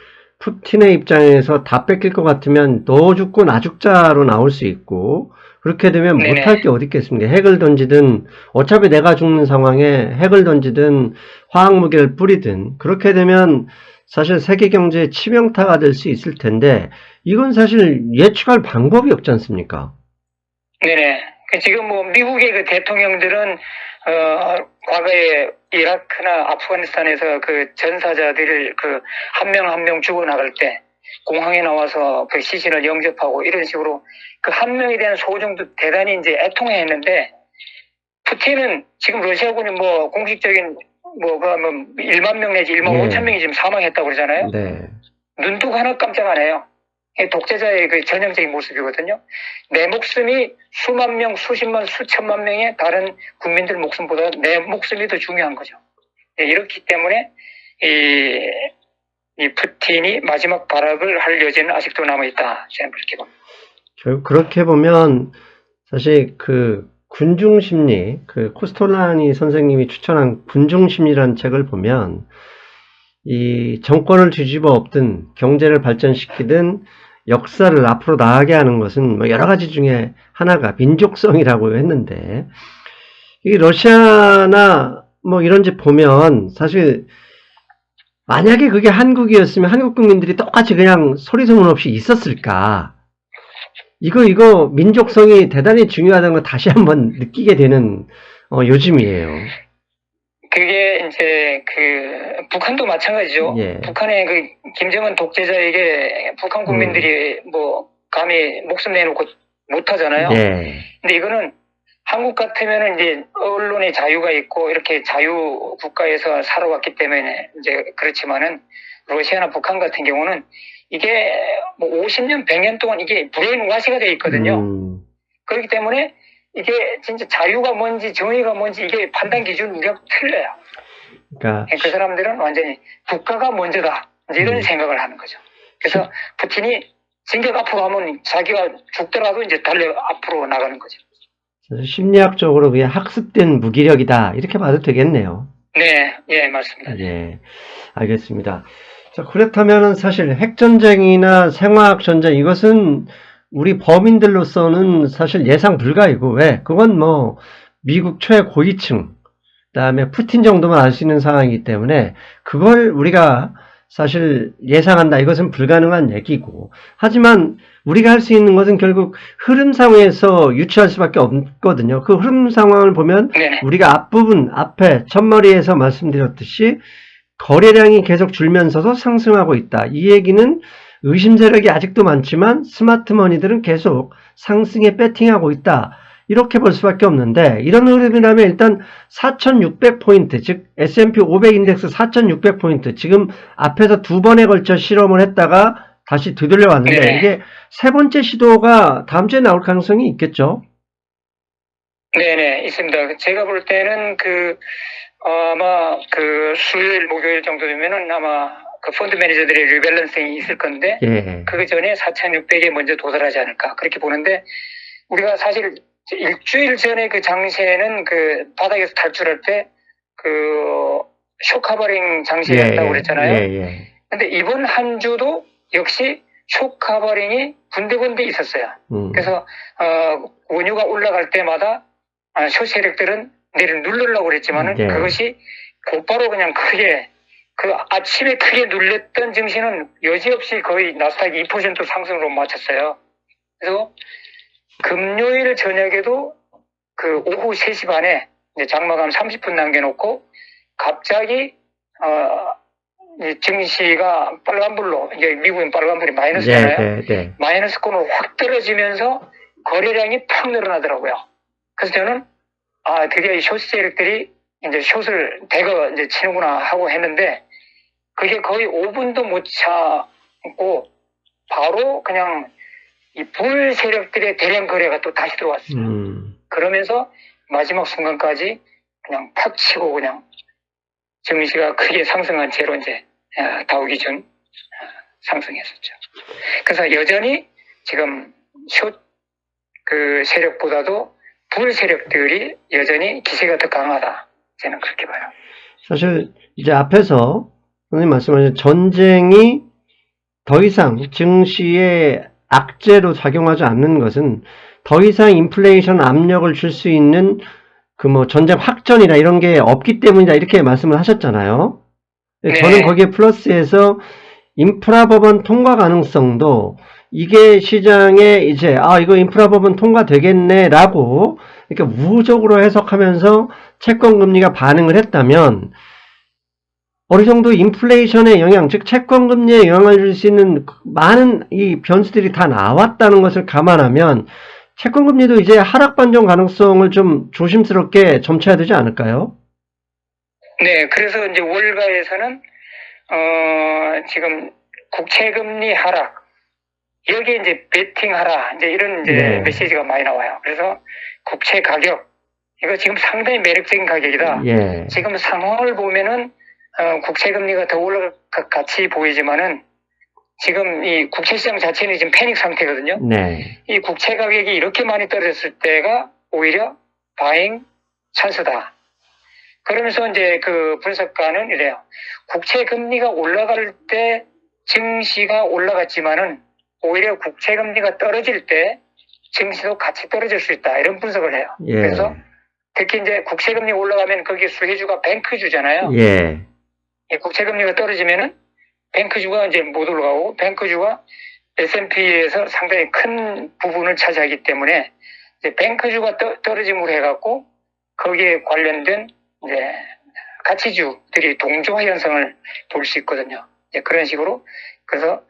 Speaker 1: 푸틴의 입장에서 다 뺏길 것 같으면 너 죽고 나 죽자로 나올 수 있고 그렇게 되면 못할 게 어디 있겠습니까? 핵을 던지든 어차피 내가 죽는 상황에 핵을 던지든 화학무기를 뿌리든 그렇게 되면 사실 세계 경제에 치명타가 될 수 있을 텐데 이건 사실 예측할 방법이 없지 않습니까?
Speaker 2: 네네. 지금 뭐 미국의 그 대통령들은 과거에 이라크나 아프가니스탄에서 그 전사자들을 그 한 명 한 명 죽어나갈 때 공항에 나와서 그 시신을 영접하고 이런 식으로 그 한 명에 대한 소정도 대단히 이제 애통해했는데 푸틴은 지금 러시아군이 뭐 공식적인 뭐 1만 명 내지 1만 5천 명이 지금 사망했다고 그러잖아요.
Speaker 1: 네.
Speaker 2: 눈도 하나 깜짝 안 해요. 독재자의 그 전형적인 모습이거든요. 내 목숨이 수만 명, 수십만, 수천만 명의 다른 국민들 목숨보다 내 목숨이 더 중요한 거죠. 이렇기 때문에 이 푸틴이 마지막 발악을 할 여지는 아직도 남아있다. 저는 그렇게 봅니다.
Speaker 1: 그렇게 보면 사실 그 군중심리, 그 코스톨라니 선생님이 추천한 군중심리라는 책을 보면 이 정권을 뒤집어 엎든 경제를 발전시키든 역사를 앞으로 나아가게 하는 것은 뭐 여러 가지 중에 하나가 민족성이라고 했는데, 이 러시아나 뭐 이런 집 보면 사실 만약에 그게 한국이었으면 한국 국민들이 똑같이 그냥 소리 소문 없이 있었을까? 이거 민족성이 대단히 중요하다는 걸 다시 한번 느끼게 되는 요즘이에요.
Speaker 2: 그게 이제 북한도 마찬가지죠.
Speaker 1: 예.
Speaker 2: 북한의 김정은 독재자에게 북한 국민들이 뭐 감히 목숨 내놓고 못하잖아요.
Speaker 1: 예.
Speaker 2: 근데 이거는 한국 같으면은 이제 언론의 자유가 있고 이렇게 자유 국가에서 살아왔기 때문에 이제 그렇지만은 러시아나 북한 같은 경우는 이게 뭐 50년, 100년 동안 이게 브레인와시가 되어 있거든요. 그렇기 때문에 이게 진짜 자유가 뭔지 정의가 뭔지 이게 판단 기준이 우리가 틀려요.
Speaker 1: 그러니까
Speaker 2: 그 사람들은 완전히 국가가 먼저다 이제 이런 생각을 하는 거죠. 그래서 푸틴이 진격 앞으로 하면 자기가 죽더라도 이제 달려 앞으로 나가는 거죠.
Speaker 1: 심리학적으로 그게 학습된 무기력이다 이렇게 봐도 되겠네요.
Speaker 2: 네, 예, 맞습니다.
Speaker 1: 예, 알겠습니다. 자, 그렇다면은 사실 핵전쟁이나 생화학 전쟁 이것은 우리 범인들로서는 사실 예상 불가이고, 왜? 그건 뭐 미국 최고위층, 그다음에 푸틴 정도만 알 수 있는 상황이기 때문에 그걸 우리가 사실 예상한다. 이것은 불가능한 얘기고. 하지만 우리가 할 수 있는 것은 결국 흐름 상황에서 유추할 수밖에 없거든요. 그 흐름 상황을 보면
Speaker 2: 네.
Speaker 1: 우리가 앞부분, 앞에 첫머리에서 말씀드렸듯이 거래량이 계속 줄면서도 상승하고 있다. 이 얘기는 의심 세력이 아직도 많지만 스마트머니들은 계속 상승에 배팅하고 있다. 이렇게 볼 수밖에 없는데, 이런 흐름이라면 일단 4,600포인트, 즉 S&P 500 인덱스 4,600포인트, 지금 앞에서 두 번에 걸쳐 실험을 했다가 다시 되돌려 왔는데,
Speaker 2: 네.
Speaker 1: 이게 세 번째 시도가 다음 주에 나올 가능성이 있겠죠?
Speaker 2: 네네, 있습니다. 제가 볼 때는 아마 수요일, 목요일 정도 되면은 아마 펀드 매니저들의 리밸런싱이 있을 건데,
Speaker 1: 예.
Speaker 2: 그 전에 4,600에 먼저 도달하지 않을까. 그렇게 보는데, 우리가 사실 일주일 전에 그 장세는 바닥에서 탈출할 때, 쇼카버링 장세였다고 그랬잖아요.
Speaker 1: 예.
Speaker 2: 근데 이번 한 주도 역시 쇼카버링이 군데군데 있었어요. 그래서, 원유가 올라갈 때마다, 숏 세력들은 내를 누르려고 그랬지만은
Speaker 1: 예.
Speaker 2: 그것이 곧바로 그냥 크게 아침에 크게 눌렸던 증시는 여지없이 거의 나스닥 2% 상승으로 마쳤어요. 그래서 금요일 저녁에도 오후 3시 반에 이제 장마감 30분 남겨놓고 갑자기 이 증시가 빨간불로, 이제 미국은 빨간불이 마이너스잖아요.
Speaker 1: 네.
Speaker 2: 마이너스권으로 확 떨어지면서 거래량이 팍 늘어나더라고요. 그래서 저는 드디어 이 숏 세력들이 이제 숏을 대거 이제 치는구나 하고 했는데, 그게 거의 5분도 못 참고 바로 그냥 이 불 세력들의 대량 거래가 또 다시 들어왔어요. 그러면서 마지막 순간까지 그냥 팍 치고 그냥 증시가 크게 상승한 채로 이제 다우 기준 상승했었죠. 그래서 여전히 지금 숏 세력보다도 불 세력들이 여전히 기세가 더 강하다. 저는 그렇게 봐요.
Speaker 1: 사실 이제 앞에서 선생님 말씀하신 전쟁이 더 이상 증시에 악재로 작용하지 않는 것은 더 이상 인플레이션 압력을 줄 수 있는 전쟁 확전이나 이런 게 없기 때문이다. 이렇게 말씀을 하셨잖아요.
Speaker 2: 네.
Speaker 1: 저는 거기에 플러스해서 인프라 법안 통과 가능성도 이게 시장에 이제 이거 인프라 법안 통과되겠네라고 이렇게 우호적으로 해석하면서 채권 금리가 반응을 했다면 어느 정도 인플레이션의 영향, 즉 채권 금리에 영향을 줄 수 있는 많은 이 변수들이 다 나왔다는 것을 감안하면 채권 금리도 이제 하락 반전 가능성을 좀 조심스럽게 점쳐야 되지 않을까요?
Speaker 2: 네, 그래서 이제 월가에서는 지금 국채금리 하락, 여기에 이제 베팅하라, 이제 이런 이제 메시지가 많이 나와요. 그래서 국채 가격, 이거 지금 상당히 매력적인 가격이다.
Speaker 1: 예.
Speaker 2: 지금 상황을 보면은 국채금리가 더 올라갈 것 같이 보이지만은 지금 이 국채시장 자체는 지금 패닉 상태거든요.
Speaker 1: 네.
Speaker 2: 이 국채 가격이 이렇게 많이 떨어졌을 때가 오히려 바잉 찬스다. 그러면서 이제 그 분석가는 이래요. 국채 금리가 올라갈 때 증시가 올라갔지만은 오히려 국채 금리가 떨어질 때 증시도 같이 떨어질 수 있다. 이런 분석을 해요.
Speaker 1: 예.
Speaker 2: 그래서 특히 이제 국채 금리 올라가면 거기에 수혜주가 뱅크주잖아요.
Speaker 1: 예.
Speaker 2: 국채 금리가 떨어지면은 뱅크주가 이제 못 올라가고 뱅크주가 S&P에서 상당히 큰 부분을 차지하기 때문에 이제 뱅크주가 떨어짐으로 해갖고 거기에 관련된 이제 가치주들이 동조화 현상을 볼 수 있거든요. 그런 식으로 그래서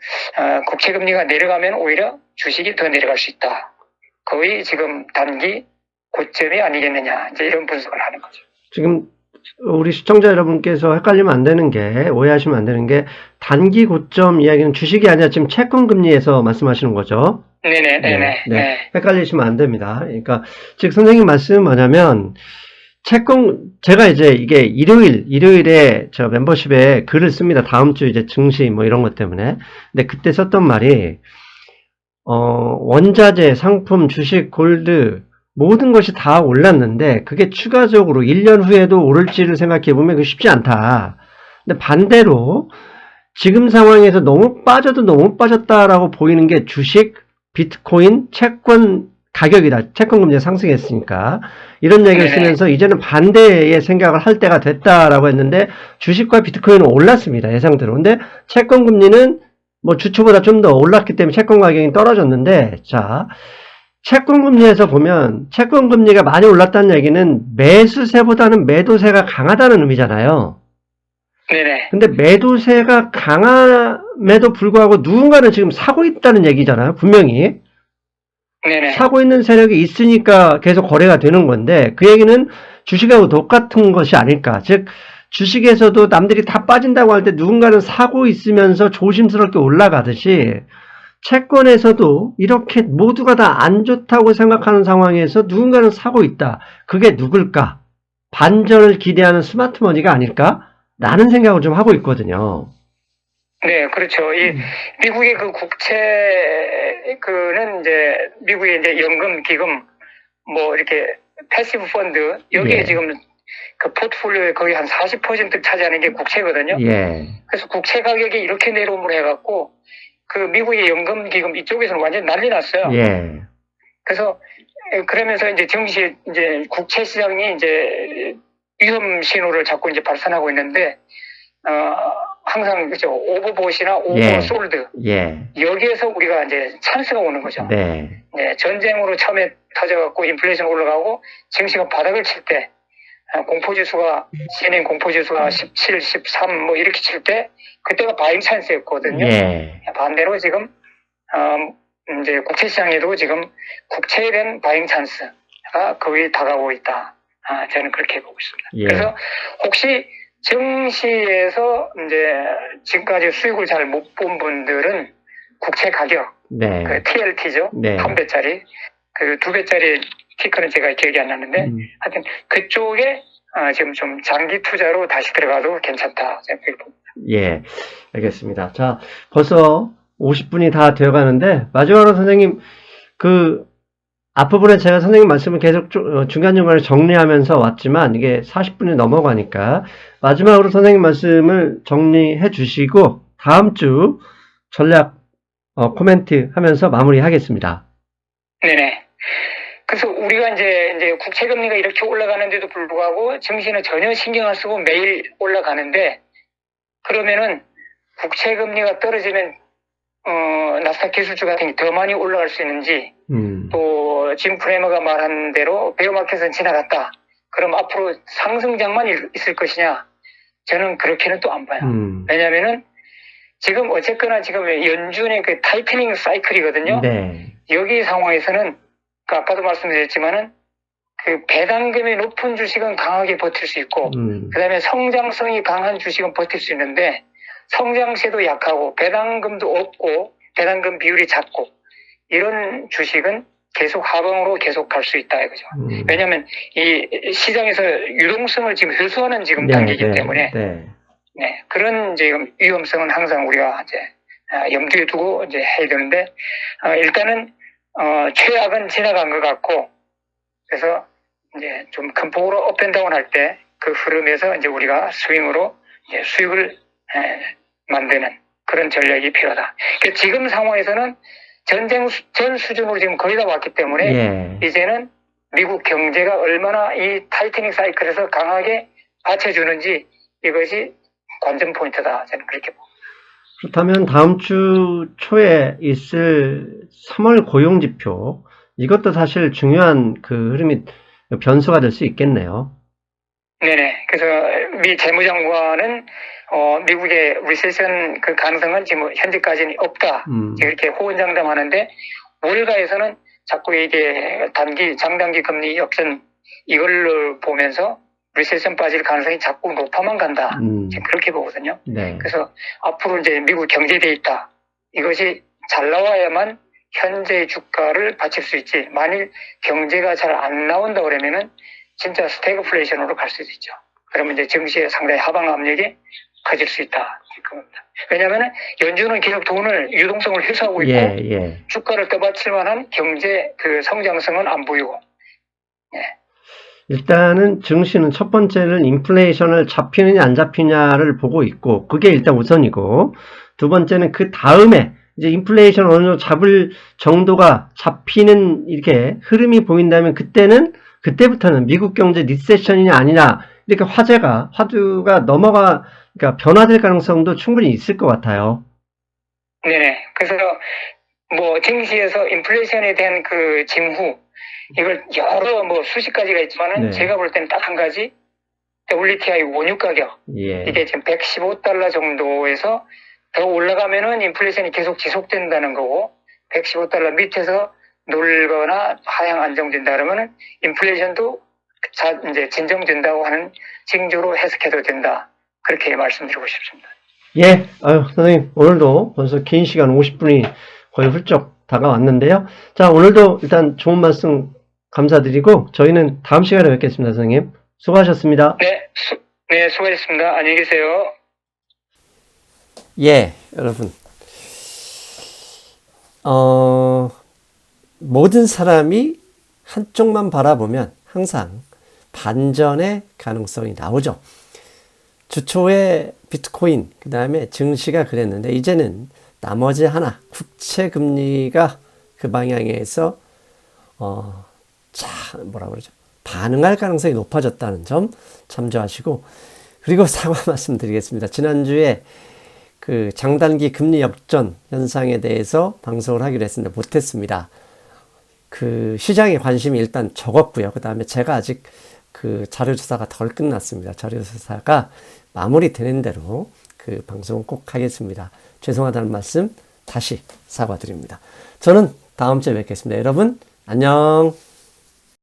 Speaker 2: 국채 금리가 내려가면 오히려 주식이 더 내려갈 수 있다. 거의 지금 단기 고점이 아니겠느냐 이제 이런 분석을 하는 거죠.
Speaker 1: 지금 우리 시청자 여러분께서 헷갈리면 안 되는 게, 오해하시면 안 되는 게, 단기 고점 이야기는 주식이 아니라 지금 채권 금리에서 말씀하시는 거죠?
Speaker 2: 네네.
Speaker 1: 헷갈리시면 안 됩니다. 그러니까 즉 선생님 말씀은 뭐냐면, 제가 이제 이게 일요일에 저 멤버십에 글을 씁니다. 다음 주 이제 증시 뭐 이런 것 때문에. 근데 그때 썼던 말이, 원자재, 상품, 주식, 골드, 모든 것이 다 올랐는데, 그게 추가적으로 1년 후에도 오를지를 생각해보면 그게 쉽지 않다. 근데 반대로, 지금 상황에서 너무 빠져도 너무 빠졌다라고 보이는 게 주식, 비트코인, 채권 가격이다. 채권 금리가 상승했으니까. 이런 얘기를 쓰면서 이제는 반대의 생각을 할 때가 됐다라고 했는데, 주식과 비트코인은 올랐습니다. 예상대로. 근데 채권 금리는 뭐 주초보다 좀 더 올랐기 때문에 채권 가격이 떨어졌는데, 자, 채권 금리에서 보면 채권 금리가 많이 올랐다는 얘기는 매수세보다는 매도세가 강하다는 의미잖아요.
Speaker 2: 네네.
Speaker 1: 근데 매도세가 강함에도 불구하고 누군가는 지금 사고 있다는 얘기잖아요. 분명히.
Speaker 2: 네네.
Speaker 1: 사고 있는 세력이 있으니까 계속 거래가 되는 건데, 그 얘기는 주식하고 똑같은 것이 아닐까. 즉 주식에서도 남들이 다 빠진다고 할 때 누군가는 사고 있으면서 조심스럽게 올라가듯이, 채권에서도 이렇게 모두가 다 안 좋다고 생각하는 상황에서 누군가는 사고 있다. 그게 누굴까? 반전을 기대하는 스마트머니가 아닐까? 라는 생각을 좀 하고 있거든요.
Speaker 2: 네, 그렇죠. 이 미국의 그 국채는 이제 미국의 이제 연금, 기금, 뭐 이렇게 패시브 펀드 여기에
Speaker 1: 예.
Speaker 2: 지금 그 포트폴리오의 거의 한 40% 차지하는 게 국채거든요.
Speaker 1: 예.
Speaker 2: 그래서 국채 가격이 이렇게 내려옴으로 해갖고 그 미국의 연금, 기금 이쪽에서는 완전 난리 났어요.
Speaker 1: 예.
Speaker 2: 그래서 그러면서 이제 증시 이제 국채 시장이 이제 위험 신호를 자꾸 이제 발산하고 있는데 항상 그죠 오버봇이나 오버솔드 여기에서 우리가 이제 찬스가 오는 거죠.
Speaker 1: 네.
Speaker 2: 네, 전쟁으로 처음에 터져갖고 인플레이션 올라가고 증시가 바닥을 칠 때 공포지수가 CNN 공포지수가 17, 13 뭐 이렇게 칠 때 그때가 바잉 찬스였거든요.
Speaker 1: 예.
Speaker 2: 반대로 지금 이제 국채 시장에도 지금 국채에 대한 바잉 찬스가 거의 다가오고 있다. 저는 그렇게 보고 있습니다.
Speaker 1: 예.
Speaker 2: 그래서 혹시 증시에서 이제 지금까지 수익을 잘 못 본 분들은 국채 가격,
Speaker 1: 네.
Speaker 2: 그 TLT죠.
Speaker 1: 네.
Speaker 2: 1배짜리, 그 2배짜리 티커는 제가 기억이 안 나는데, 하여튼 그쪽에 지금 좀 장기 투자로 다시 들어가도 괜찮다 생각해 봅니다.
Speaker 1: 예, 알겠습니다. 자, 벌써 50분이 다 되어 가는데, 마지막으로 선생님, 그, 앞부분에 제가 선생님 말씀을 계속 중간중간에 정리하면서 왔지만, 이게 40분이 넘어가니까, 마지막으로 선생님 말씀을 정리해 주시고, 다음 주 전략, 코멘트 하면서 마무리 하겠습니다.
Speaker 2: 네네. 그래서 우리가 이제 국채 금리가 이렇게 올라가는데도 불구하고 증시는 전혀 신경 안 쓰고 매일 올라가는데, 그러면은 국채 금리가 떨어지면 나스닥 지수주 같은 게 더 많이 올라갈 수 있는지, 또 짐 프레머가 말한 대로 베어마켓은 지나갔다. 그럼 앞으로 상승장만 있을 것이냐? 저는 그렇게는 또 안 봐요. 왜냐면은 지금 어쨌거나 지금 연준의 그 타이트닝 사이클이거든요.
Speaker 1: 네.
Speaker 2: 여기 상황에서는 그 아까도 말씀드렸지만은 그 배당금이 높은 주식은 강하게 버틸 수 있고, 그다음에 성장성이 강한 주식은 버틸 수 있는데, 성장세도 약하고 배당금도 없고 배당금 비율이 작고 이런 주식은 계속 하방으로 계속 갈 수 있다 이거죠. 왜냐하면 이 시장에서 유동성을 지금 회수하는 지금 단계이기 때문에 네, 그런 지금 위험성은 항상 우리가 이제 염두에 두고 이제 해야 되는데 일단은 최악은 지나간 것 같고, 그래서 이제 좀 큰 폭으로 업앤다운 할 때 그 흐름에서 이제 우리가 스윙으로 이제 수익을 만드는 그런 전략이 필요하다. 그러니까 지금 상황에서는 전쟁 전 수준으로 지금 거의 다 왔기 때문에
Speaker 1: 예.
Speaker 2: 이제는 미국 경제가 얼마나 이 타이트닝 사이클에서 강하게 받쳐주는지 이것이 관전 포인트다. 저는 그렇게 봅니다.
Speaker 1: 그렇다면 다음 주 초에 있을 3월 고용지표, 이것도 사실 중요한 그 흐름이, 변수가 될 수 있겠네요.
Speaker 2: 네네. 그래서 미 재무장관은 미국의 리세션 그 가능성은 지금 현재까지는 없다. 이렇게 호언장담하는데 월가에서는 자꾸 이게 장단기 금리 역전 이걸로 보면서 리세션 빠질 가능성이 자꾸 높아만 간다. 지금 그렇게 보거든요.
Speaker 1: 네.
Speaker 2: 그래서 앞으로 이제 미국 경제 데이터 이것이 잘 나와야만 현재 주가를 받칠 수 있지. 만일 경제가 잘 안 나온다 그러면은 진짜 스태그플레이션으로 갈 수도 있죠. 그러면 이제 증시에 상당히 하방 압력이 커질 수 있다. 겁니다. 왜냐하면 연준은 계속 돈을 유동성을 회수하고 있고
Speaker 1: 예.
Speaker 2: 주가를 떠받칠 만한 경제 그 성장성은 안 보이고. 예.
Speaker 1: 일단은 증시는 첫 번째는 인플레이션을 잡히느냐 안 잡히냐를 보고 있고, 그게 일단 우선이고, 두 번째는 그 다음에 이제 인플레이션 어느 정도 잡을 정도가 잡히는 이렇게 흐름이 보인다면 그때부터는 미국 경제 리세션이냐 아니냐 이렇게 화두가 그러니까 변화될 가능성도 충분히 있을 것 같아요.
Speaker 2: 네네. 그래서 뭐 증시에서 인플레이션에 대한 그 징후 이걸 여러 뭐 수십 가지가 있지만은
Speaker 1: 네.
Speaker 2: 제가 볼 때는 딱 한 가지 WTI 원유 가격
Speaker 1: 예.
Speaker 2: 이게 지금 $115 정도에서 더 올라가면은 인플레이션이 계속 지속된다는 거고 115달러 밑에서 놀거나 하향 안정된다 그러면은 인플레이션도 이제 진정된다고 하는 징조로 해석해도 된다. 그렇게 말씀드리고 싶습니다.
Speaker 1: 예. 선생님 오늘도 벌써 긴 시간 50분이 거의 훌쩍 다가왔는데요. 자, 오늘도 일단 좋은 말씀 감사드리고 저희는 다음 시간에 뵙겠습니다. 선생님 수고하셨습니다.
Speaker 2: 네, 수고하셨습니다. 안녕히 계세요.
Speaker 1: 예, 여러분. 모든 사람이 한쪽만 바라보면 항상 반전의 가능성이 나오죠. 주초에 비트코인, 그 다음에 증시가 그랬는데, 이제는 나머지 하나, 국채 금리가 그 방향에서, 반응할 가능성이 높아졌다는 점 참조하시고, 그리고 사과 말씀드리겠습니다. 지난주에 그 장단기 금리 역전 현상에 대해서 방송을 하기로 했는데 못했습니다. 그 시장의 관심이 일단 적었고요. 그 다음에 제가 아직 그 자료조사가 덜 끝났습니다. 자료조사가 마무리되는 대로 그 방송은 꼭 하겠습니다. 죄송하다는 말씀 다시 사과드립니다. 저는 다음 주에 뵙겠습니다. 여러분 안녕.